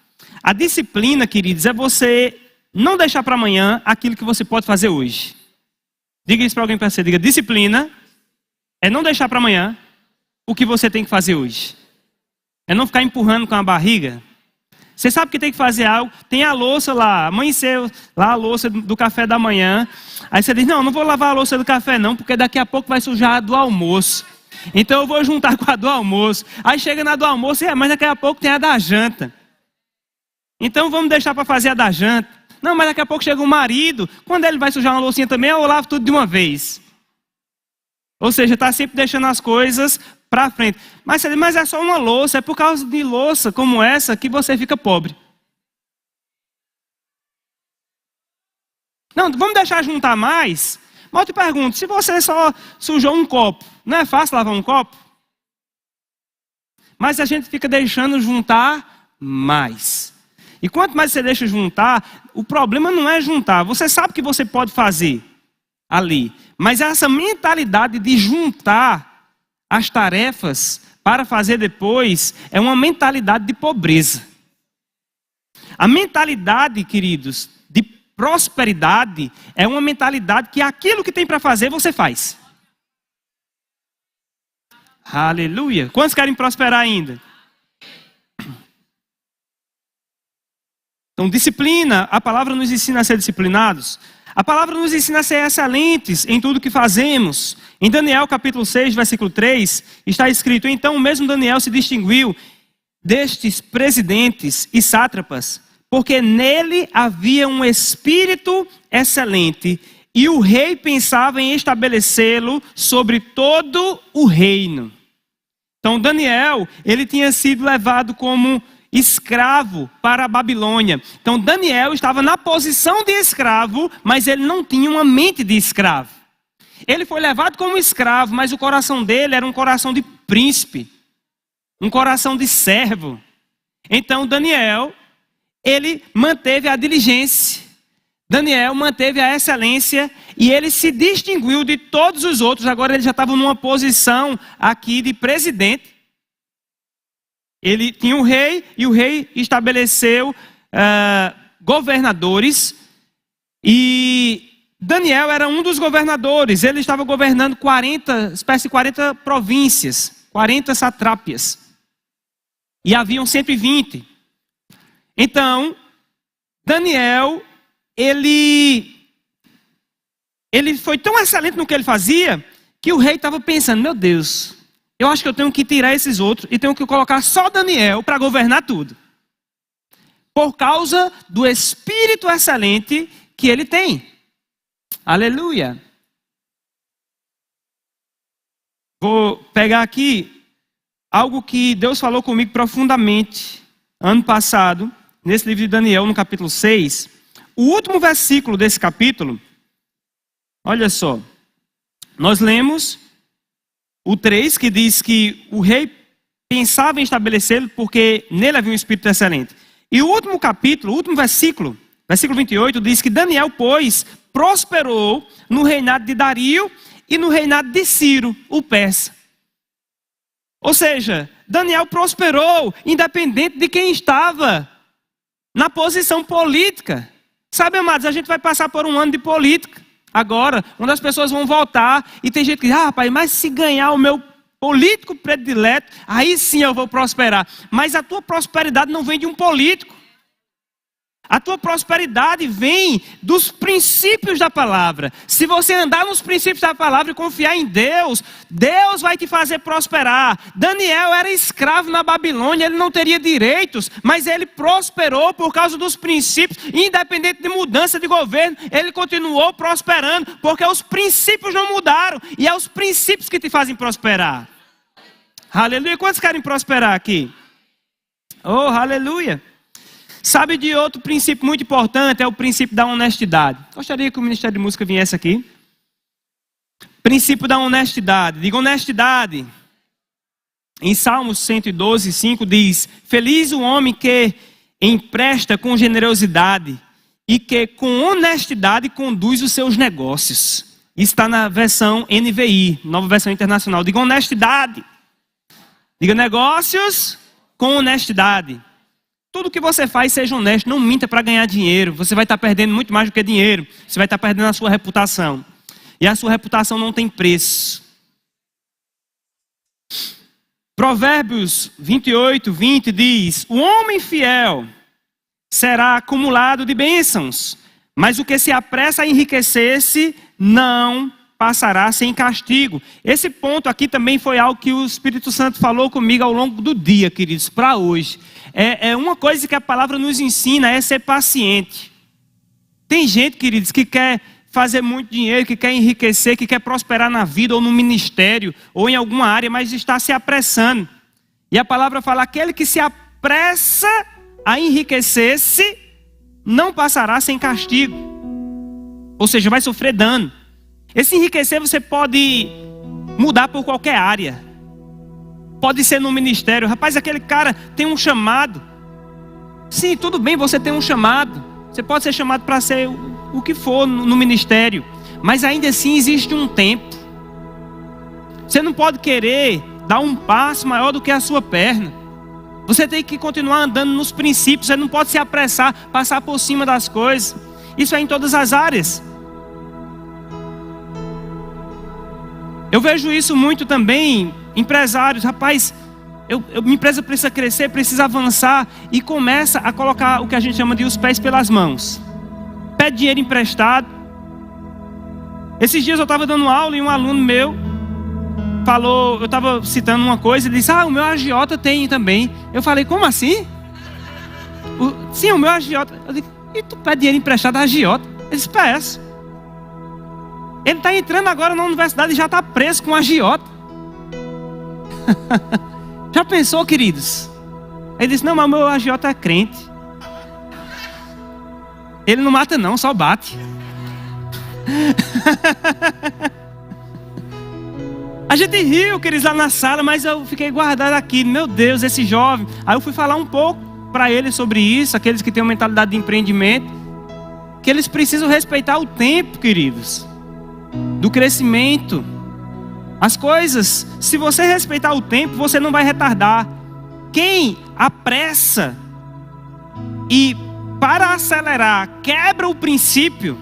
A disciplina, queridos, é você não deixar para amanhã aquilo que você pode fazer hoje. Diga isso para alguém para você. Diga: disciplina é não deixar para amanhã o que você tem que fazer hoje. É não ficar empurrando com a barriga. Você sabe que tem que fazer algo, tem a louça lá, amanheceu lá a louça do café da manhã. Aí você diz: não vou lavar a louça do café não, porque daqui a pouco vai sujar a do almoço. Então eu vou juntar com a do almoço. Aí chega na do almoço, mas daqui a pouco tem a da janta. Então vamos deixar para fazer a da janta. Não, mas daqui a pouco chega o marido. Quando ele vai sujar uma loucinha também, eu lavo tudo de uma vez. Ou seja, está sempre deixando as coisas para frente. Mas é só uma louça. É por causa de louça como essa que você fica pobre. Não, vamos deixar juntar mais. Mas eu te pergunto, se você só sujou um copo, não é fácil lavar um copo? Mas a gente fica deixando juntar mais. E quanto mais você deixa juntar, o problema não é juntar. Você sabe que você pode fazer ali. Mas essa mentalidade de juntar as tarefas para fazer depois é uma mentalidade de pobreza. A mentalidade, queridos, de prosperidade é uma mentalidade que aquilo que tem para fazer, você faz. Aleluia. Quantos querem prosperar ainda? Então, disciplina, a palavra nos ensina a ser disciplinados. A palavra nos ensina a ser excelentes em tudo que fazemos. Em Daniel capítulo 6, versículo 3, está escrito: então o mesmo Daniel se distinguiu destes presidentes e sátrapas, porque nele havia um espírito excelente, e o rei pensava em estabelecê-lo sobre todo o reino. Então Daniel, ele tinha sido levado como escravo para a Babilônia. Então Daniel estava na posição de escravo, mas ele não tinha uma mente de escravo. Ele foi levado como escravo, mas o coração dele era um coração de príncipe, um coração de servo. Então Daniel, ele manteve a diligência, Daniel manteve a excelência e ele se distinguiu de todos os outros. Agora ele já estava numa posição aqui de presidente. Ele tinha um rei e o rei estabeleceu governadores. E Daniel era um dos governadores. Ele estava governando 40 províncias, 40 satrápias. E haviam 120. Então, Daniel, ele foi tão excelente no que ele fazia, que o rei estava pensando: meu Deus, eu acho que eu tenho que tirar esses outros e tenho que colocar só Daniel para governar tudo. Por causa do espírito excelente que ele tem. Aleluia. Vou pegar aqui algo que Deus falou comigo profundamente ano passado, nesse livro de Daniel, no capítulo 6. O último versículo desse capítulo, olha só. Nós lemos o 3, que diz que o rei pensava em estabelecê-lo porque nele havia um espírito excelente. E o último capítulo, o último versículo, versículo 28, diz que Daniel, pois, prosperou no reinado de Dario e no reinado de Ciro, o persa. Ou seja, Daniel prosperou independente de quem estava na posição política. Sabe, amados, a gente vai passar por um ano de política agora, onde as pessoas vão votar, e tem gente que diz: rapaz, mas se ganhar o meu político predileto, aí sim eu vou prosperar. Mas a tua prosperidade não vem de um político. A tua prosperidade vem dos princípios da palavra. Se você andar nos princípios da palavra e confiar em Deus, Deus vai te fazer prosperar. Daniel era escravo na Babilônia, ele não teria direitos, mas ele prosperou por causa dos princípios. Independente de mudança de governo, ele continuou prosperando, porque os princípios não mudaram. E é os princípios que te fazem prosperar. Aleluia. Quantos querem prosperar aqui? Oh, aleluia. Sabe de outro princípio muito importante? É o princípio da honestidade. Gostaria que o Ministério de Música viesse aqui. Princípio da honestidade. Diga honestidade. Em Salmos 112, 5 diz: feliz o homem que empresta com generosidade e que com honestidade conduz os seus negócios. Isso está na versão NVI, nova versão internacional. Diga honestidade. Diga negócios com honestidade. Tudo que você faz, seja honesto, não minta para ganhar dinheiro. Você vai estar perdendo muito mais do que dinheiro. Você vai estar perdendo a sua reputação. E a sua reputação não tem preço. Provérbios 28, 20 diz: o homem fiel será acumulado de bênçãos, mas o que se apressa a enriquecer-se não passará sem castigo. Esse ponto aqui também foi algo que o Espírito Santo falou comigo ao longo do dia, queridos, para hoje. É uma coisa que a palavra nos ensina, é ser paciente. Tem gente, queridos, que quer fazer muito dinheiro, que quer enriquecer, que quer prosperar na vida ou no ministério ou em alguma área, mas está se apressando. E a palavra fala: aquele que se apressa a enriquecer-se não passará sem castigo. Ou seja, vai sofrer dano. Esse enriquecer você pode mudar por qualquer área. Pode ser no ministério. Rapaz, aquele cara tem um chamado. Sim, tudo bem, você tem um chamado. Você pode ser chamado para ser o que for no ministério. Mas ainda assim existe um tempo. Você não pode querer dar um passo maior do que a sua perna. Você tem que continuar andando nos princípios. Você não pode se apressar, passar por cima das coisas. Isso é em todas as áreas. Eu vejo isso muito também, empresários. Rapaz, minha empresa precisa crescer, precisa avançar. E começa a colocar o que a gente chama de os pés pelas mãos. Pede dinheiro emprestado. Esses dias eu estava dando aula e um aluno meu falou, eu estava citando uma coisa, ele disse: o meu agiota tem também. Eu falei: como assim? Sim, o meu agiota. Eu disse: e tu pede dinheiro emprestado a agiota? Ele disse: peço. Ele está entrando agora na universidade e já está preso com agiota. Já pensou, queridos? Ele disse: não, mas o meu agiota é crente. Ele não mata não, só bate. A gente riu, queridos, lá na sala, mas eu fiquei guardado aqui. Meu Deus, esse jovem. Aí eu fui falar um pouco para ele sobre isso, aqueles que têm uma mentalidade de empreendimento, que eles precisam respeitar o tempo, queridos, do crescimento. As coisas, se você respeitar o tempo, você não vai retardar. Quem apressa e para acelerar quebra o princípio.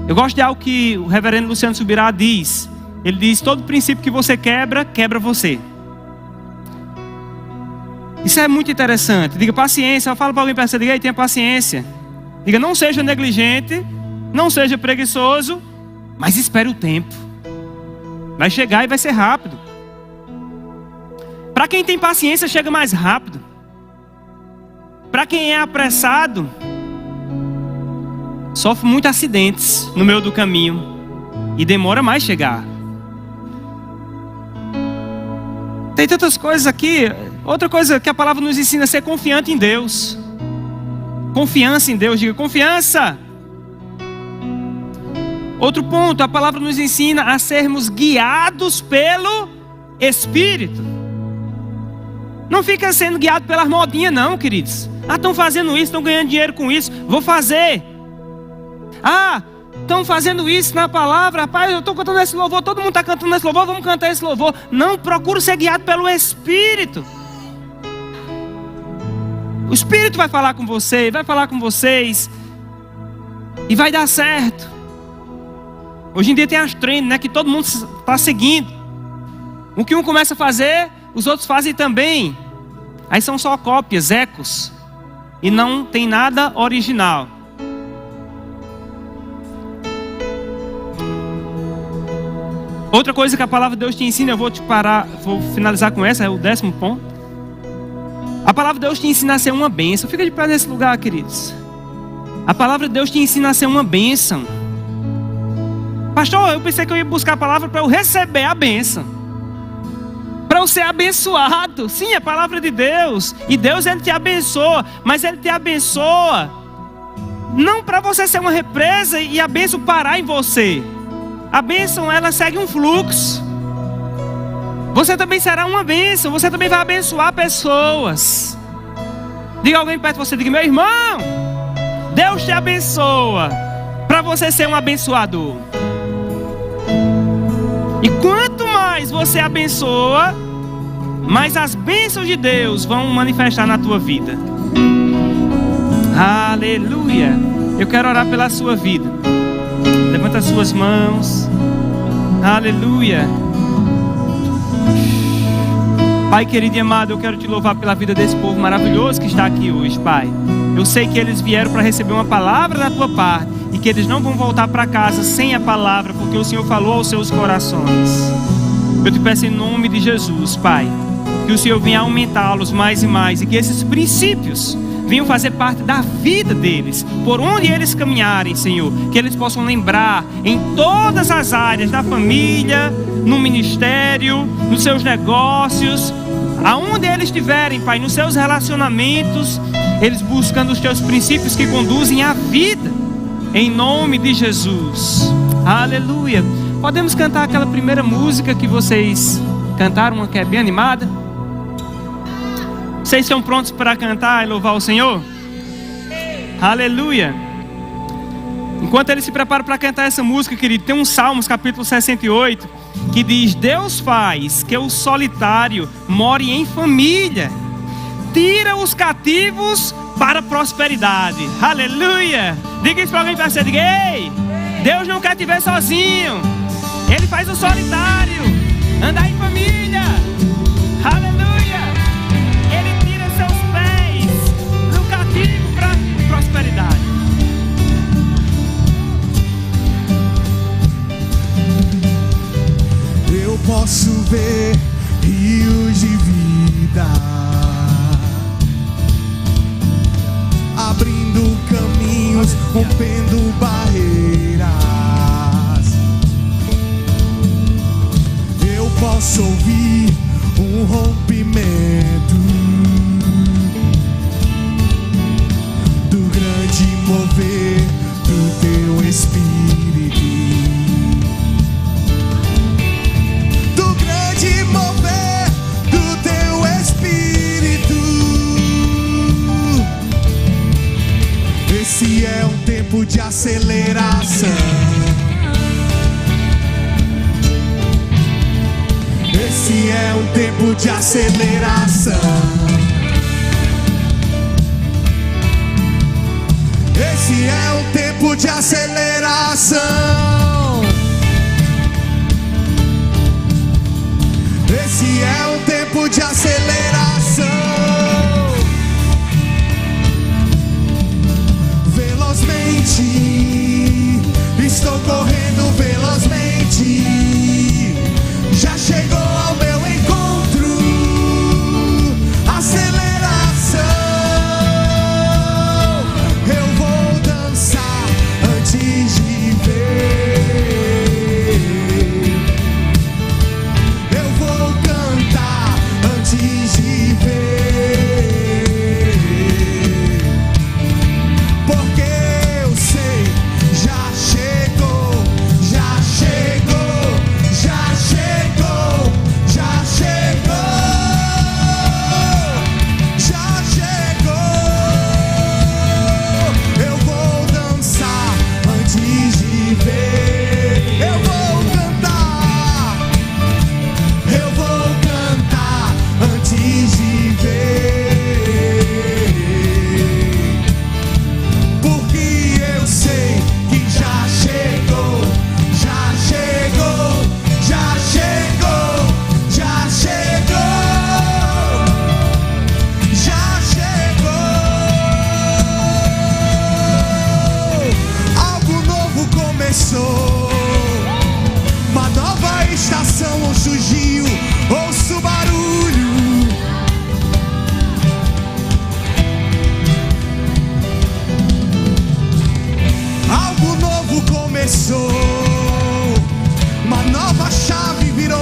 Eu gosto de algo que o reverendo Luciano Subirá diz. Ele diz: todo princípio que você quebra, quebra você. Isso é muito interessante. Diga paciência. Eu falo para alguém, diga aí, tenha paciência. Diga: não seja negligente, não seja preguiçoso, mas espere o tempo. Vai chegar e vai ser rápido. Para quem tem paciência, chega mais rápido. Para quem é apressado, sofre muitos acidentes no meio do caminho e demora mais chegar. Tem tantas coisas aqui. Outra coisa que a palavra nos ensina é ser confiante em Deus. Confiança em Deus, diga confiança. Outro ponto, a palavra nos ensina a sermos guiados pelo Espírito. Não fica sendo guiado pelas modinhas não, queridos. Estão fazendo isso, estão ganhando dinheiro com isso, vou fazer. Estão fazendo isso na palavra. Rapaz, eu estou cantando esse louvor, todo mundo está cantando esse louvor, vamos cantar esse louvor. Não, procura ser guiado pelo Espírito. O Espírito vai falar com você, vai falar com vocês e vai dar certo. Hoje em dia tem as trends, né, que todo mundo está seguindo. O que um começa a fazer, os outros fazem também. Aí são só cópias, ecos, e não tem nada original. Outra coisa que a palavra de Deus te ensina, eu vou finalizar com essa, é o 10º ponto. A palavra de Deus te ensina a ser uma bênção. Fica de pé nesse lugar, queridos. A palavra de Deus te ensina a ser uma bênção. Pastor, eu pensei que eu ia buscar a palavra para eu receber a bênção, para eu ser abençoado. Sim, é a palavra de Deus. E Deus, Ele te abençoa. Mas Ele te abençoa não para você ser uma represa e a bênção parar em você. A bênção, ela segue um fluxo. Você também será uma bênção. Você também vai abençoar pessoas. Diga alguém perto de você, diga: meu irmão, Deus te abençoa para você ser um abençoador. E quanto mais você abençoa, mais as bênçãos de Deus vão manifestar na tua vida. Aleluia. Eu quero orar pela sua vida. Levanta as suas mãos. Aleluia. Pai querido e amado, eu quero te louvar pela vida desse povo maravilhoso que está aqui hoje, Pai. Eu sei que eles vieram para receber uma palavra da tua parte e que eles não vão voltar para casa sem a palavra, porque o Senhor falou aos seus corações. Eu te peço em nome de Jesus, Pai, que o Senhor venha aumentá-los mais e mais e que esses princípios venham fazer parte da vida deles, por onde eles caminharem, Senhor, que eles possam lembrar em todas as áreas da família, no ministério, nos seus negócios, aonde eles estiverem, Pai, nos seus relacionamentos, eles buscando os teus princípios que conduzem à vida, em nome de Jesus. Aleluia. Podemos cantar aquela primeira música que vocês cantaram, uma que é bem animada? Vocês estão prontos para cantar e louvar o Senhor? Aleluia. Enquanto ele se prepara para cantar essa música, querido, tem um Salmos capítulo 68 que diz: Deus faz que o solitário more em família, tira os cativos para a prosperidade. Aleluia. Diga isso para alguém para você. Diga: ei, Deus não quer te ver sozinho. Ele faz o solitário andar em família. Aleluia. Ele tira seus pés do cativo para a prosperidade. Eu posso ver rios de vida abrindo caminhos, rompendo barreiras. Eu posso ouvir um rompimento do grande mover do teu Espírito, do grande mover do teu Espírito. Esse é um tempo de aceleração. Esse é um tempo de aceleração. Esse é um tempo de aceleração. Esse é um tempo de aceleração. Velozmente, estou correndo velozmente. Já chegou ao meu encontro. Aceleração. Eu vou dançar antes de ver. Eu vou cantar antes de ver. Porque eu sei, já chegou, já chegou, já chegou, já chegou, já chegou. Eu vou dançar antes de ver. Eu vou cantar antes de ver. Porque eu sei que já chegou, já chegou, já chegou, já chegou, já chegou. Algo novo começou, uma nova estação surgiu. Ouço o barulho. Algo novo começou, uma nova chave virou.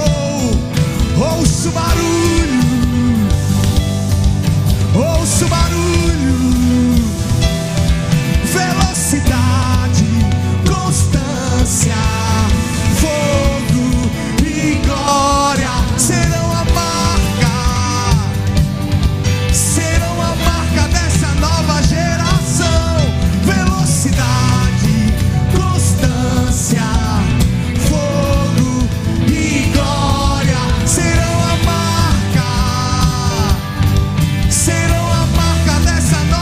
Ouço o barulho, ouço o barulho. Velocidade, constância, fogo e glória serão a marca dessa nova geração. Velocidade, constância, fogo e glória serão a marca dessa nova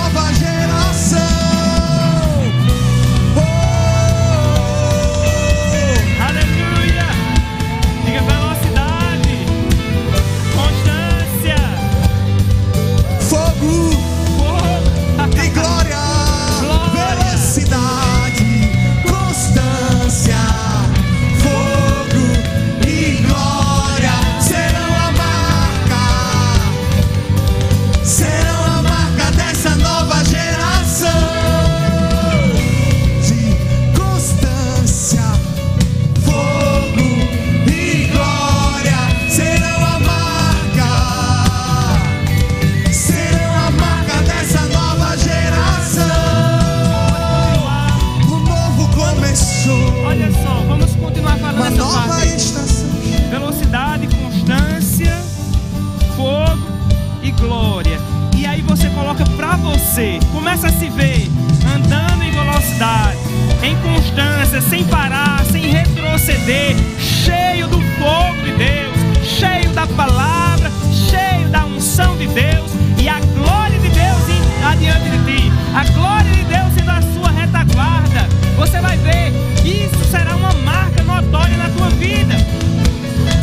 E aí você coloca pra você, começa a se ver andando em velocidade, em constância, sem parar, sem retroceder, cheio do fogo de Deus, cheio da palavra, cheio da unção de Deus, e a glória de Deus adiante de ti, a glória de Deus sendo a sua retaguarda. Você vai ver, isso será uma marca notória na tua vida.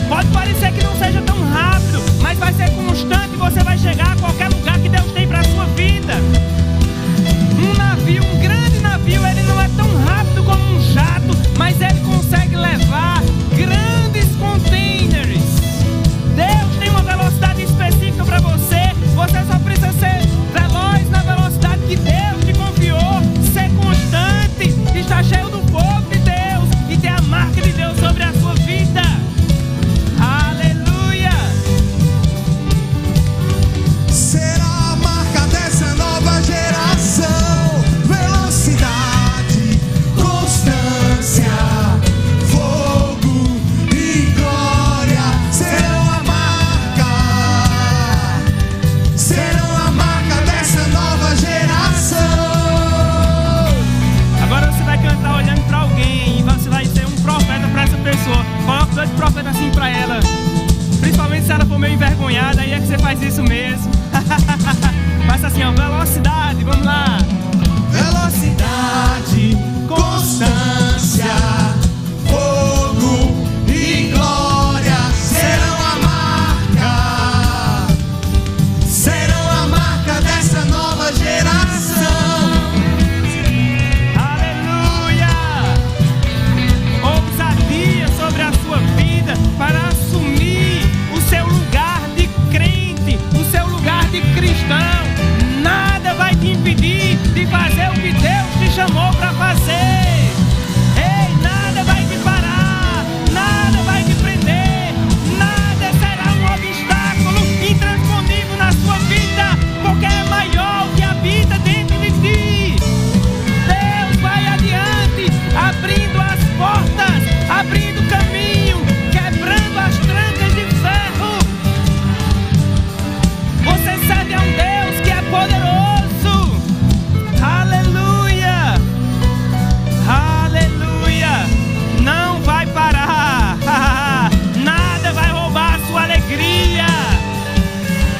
Pode parecer que não seja tão rápido, mas vai ser constante e você vai chegar a qualquer lugar que Deus tem para a sua vida. Um navio, um grande navio, ele não é tão rápido como um jato, mas ele consegue levar grandes containers. Deus tem uma velocidade específica para você. Você só precisa ser veloz na velocidade que Deus te confiou, ser constante, estar cheio do fogo de Deus e ter a marca de Deus sobre a sua vida. Aleluia! Será a marca dessa nova geração. Velocidade, constância, fogo e glória serão a marca dessa nova geração. Agora você vai cantar olhando para alguém e você vai ser um profeta para essa pessoa. Coloca dois profetas assim para ela. Principalmente se ela for meio envergonhada, aí é que você faz isso mesmo. Faça assim, ó, velocidade, vamos lá. Velocidade, constância, fogo e glória serão a marca dessa nova geração. Aleluia! Ousadia sobre a sua vida para assumir o seu lugar de crente, o seu lugar de cristão. Nada vai te impedir de fazer o que Deus te chamou para fazer. Ei, nada vai te parar, nada vai te prender, nada será um obstáculo intransponível na sua vida, porque é maior o que habita dentro de ti. Deus vai adiante, abrindo as portas, abrindo caminho, quebrando as trancas de ferro. Você serve a um Deus que é poderoso. Aleluia! Aleluia! Não vai parar. Nada vai roubar a sua alegria.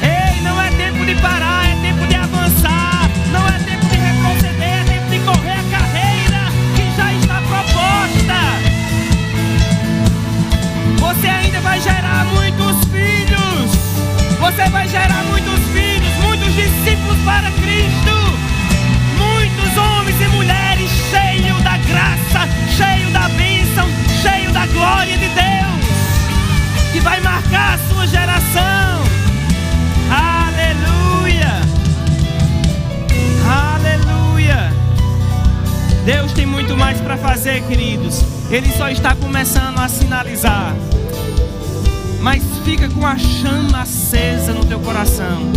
Ei, não é tempo de parar, é tempo de avançar. Não é tempo de retroceder, é tempo de correr a carreira que já está proposta. Você ainda vai gerar muitos filhos. Você vai gerar muitos filhos, muitos discípulos para Cristo. Muitos homens e mulheres cheios da graça, cheios da bênção, cheios da glória de Deus, que vai marcar a sua geração. Aleluia! Aleluia! Deus tem muito mais para fazer, queridos. Ele só está começando a sinalizar. Mas fica com a chama acesa no teu coração.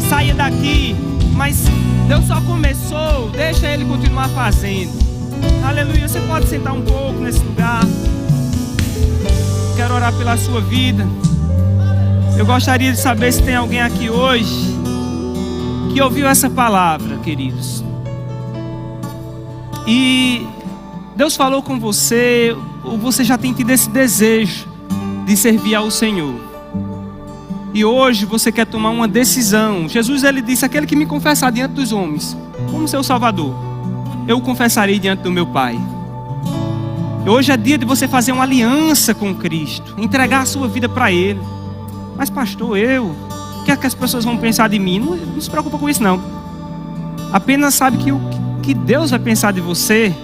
Saia daqui, mas Deus só começou, deixa Ele continuar fazendo. Aleluia, você pode sentar um pouco nesse lugar. Quero orar pela sua vida. Eu gostaria de saber se tem alguém aqui hoje que ouviu essa palavra, queridos, e Deus falou com você, ou você já tem tido esse desejo de servir ao Senhor, e hoje você quer tomar uma decisão. Jesus, ele disse: aquele que me confessar diante dos homens como seu Salvador, eu o confessarei diante do meu Pai. Hoje é dia de você fazer uma aliança com Cristo, entregar a sua vida para Ele. Mas pastor, o que é que as pessoas vão pensar de mim? Não se preocupa com isso não. Apenas sabe que o que Deus vai pensar de você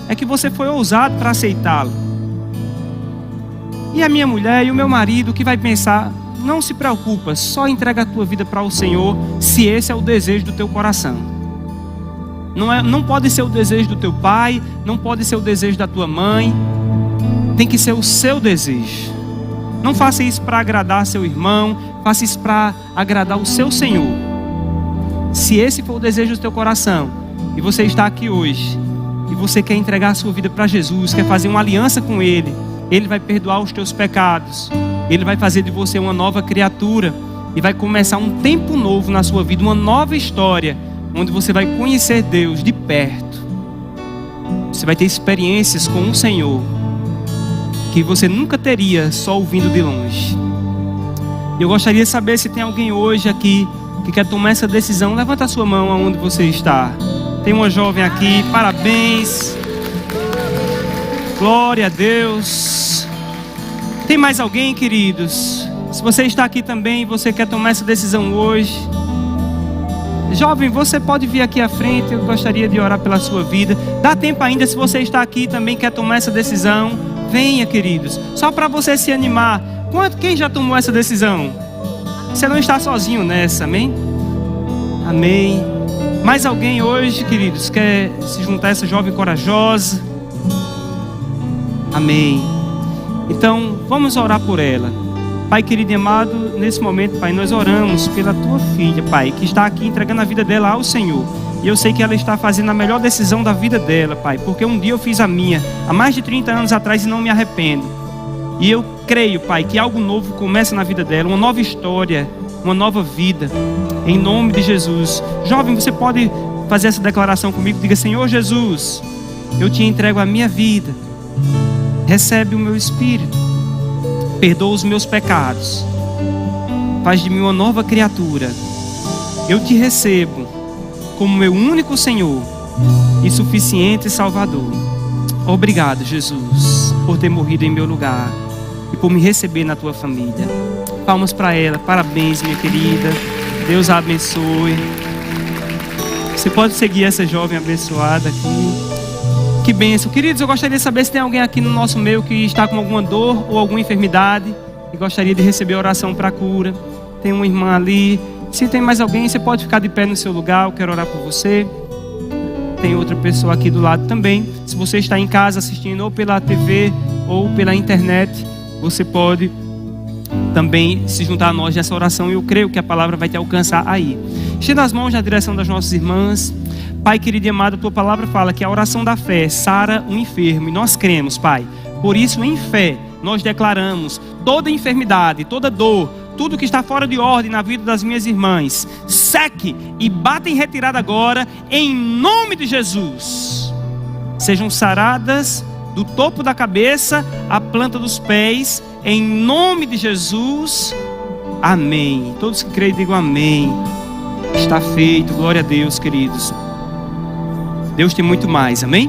é que você foi ousado para aceitá-lo. E a minha mulher e o meu marido, o que vai pensar? Não se preocupa, só entrega a tua vida para o Senhor, se esse é o desejo do teu coração. Não pode ser o desejo do teu pai, não pode ser o desejo da tua mãe, tem que ser o seu desejo. Não faça isso para agradar seu irmão, faça isso para agradar o seu Senhor. Se esse for o desejo do teu coração, e você está aqui hoje, e você quer entregar a sua vida para Jesus, quer fazer uma aliança com Ele, Ele vai perdoar os teus pecados, Ele vai fazer de você uma nova criatura, E vai começar um tempo novo na sua vida, uma nova história, onde você vai conhecer Deus de perto. Você vai ter experiências com o Senhor que você nunca teria só ouvindo de longe. Eu gostaria de saber se tem alguém hoje aqui que quer tomar essa decisão. Levanta a sua mão aonde você está. Tem uma jovem aqui, parabéns. Glória a Deus. Tem mais alguém, queridos? Se você está aqui também e você quer tomar essa decisão hoje, jovem, você pode vir aqui à frente. Eu gostaria de orar pela sua vida. Dá tempo ainda, se você está aqui e também quer tomar essa decisão, venha, queridos. Só para você se animar. Quem já tomou essa decisão? Você não está sozinho nessa, amém? Amém. Mais alguém hoje, queridos, quer se juntar a essa jovem corajosa? Amém. Então, vamos orar por ela. Pai querido e amado, nesse momento, Pai, nós oramos pela tua filha, Pai, que está aqui entregando a vida dela ao Senhor. E eu sei que ela está fazendo a melhor decisão da vida dela, Pai, porque um dia eu fiz a minha, há mais de 30 anos atrás, e não me arrependo. E eu creio, Pai, que algo novo começa na vida dela, uma nova história, uma nova vida, em nome de Jesus. Jovem, você pode fazer essa declaração comigo? Diga: Senhor Jesus, eu te entrego a minha vida, recebe o meu espírito, perdoa os meus pecados, faz de mim uma nova criatura. Eu te recebo como meu único Senhor e suficiente Salvador. Obrigado, Jesus, por ter morrido em meu lugar e por me receber na tua família. Palmas para ela. Parabéns, minha querida. Deus a abençoe. Você pode seguir essa jovem abençoada aqui. Que bênção. Queridos, eu gostaria de saber se tem alguém aqui no nosso meio que está com alguma dor ou alguma enfermidade e gostaria de receber oração para cura. Tem uma irmã ali. Se tem mais alguém, você pode ficar de pé no seu lugar. Eu quero orar por você. Tem outra pessoa aqui do lado também. Se você está em casa assistindo ou pela TV ou pela internet, você pode também se juntar a nós nessa oração. E eu creio que a palavra vai te alcançar aí. Estenda as mãos na direção das nossas irmãs. Pai querido e amado, a tua palavra fala que a oração da fé sara um enfermo. E nós cremos, Pai. Por isso, em fé, nós declaramos toda enfermidade, toda dor, tudo que está fora de ordem na vida das minhas irmãs, seque e bata em retirada agora, em nome de Jesus. Sejam saradas do topo da cabeça à planta dos pés, em nome de Jesus. Amém. Todos que creem digam amém. Está feito. Glória a Deus, queridos. Deus tem muito mais, amém?